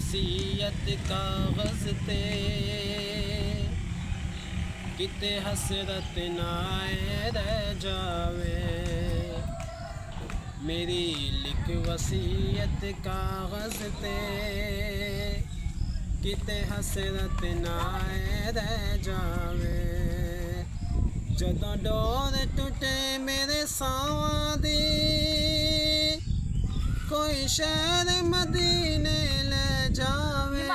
वसीयत कागज़ ते किते हसरत नाए रह जावे। मेरी लिख वसीयत कागज़ ते किते हसरत नाए रह जावे। जदों डोर टुटे मेरे सावां दी कोई शहर मदीने ले जावे।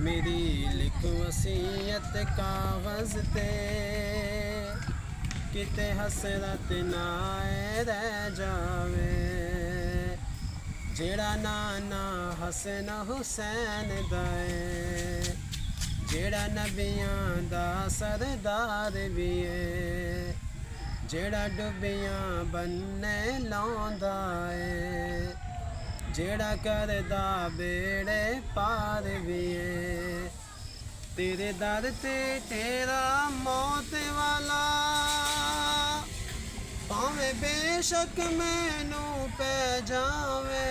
मेरी लिख वसीयत कागज़ ते किते हसरत नाए रह जावे। जेड़ा नाना हसन हुसैन दाए जेड़ा नबियां दा सरदार भी है। जेड़ा डुबियां बन्ने लांदा है। जेड़ा करदा बेड़े पार भी है। तेरे दर ते तेरा मौत वाला भावें बेशक मैनू पै जावे।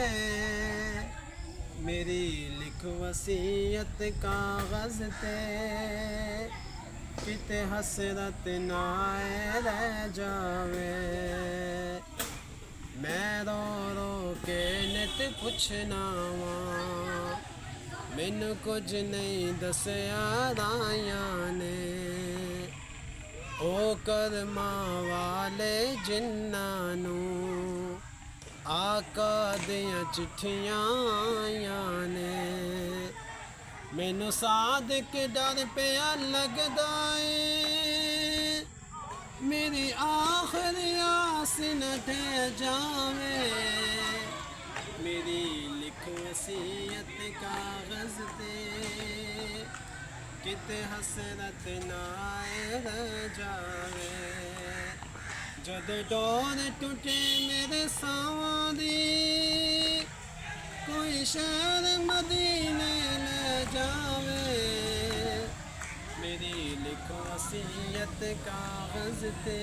मेरी लिख वसीयत कागज़ ते किते हसरत नाए रह जावे। मैं रो रो के नित पुछना वां मैनू कुछ नहीं दसिया राइयां ने। ओ करमां वाले जिन्हां नू आका दियां चिट्ठियां आईयां ने। मैनू सादिक डर पिया लगदा ए मेरी आखिरी आस न ठह जावे। मेरी लिख वसीयत कागज़ ते किते हसरत नाए रह जावे। जद डोर टुटे मेरे सावां दी कोई शहर मदीने ले जावे। मेरी लिख वसीयत कागज़ ते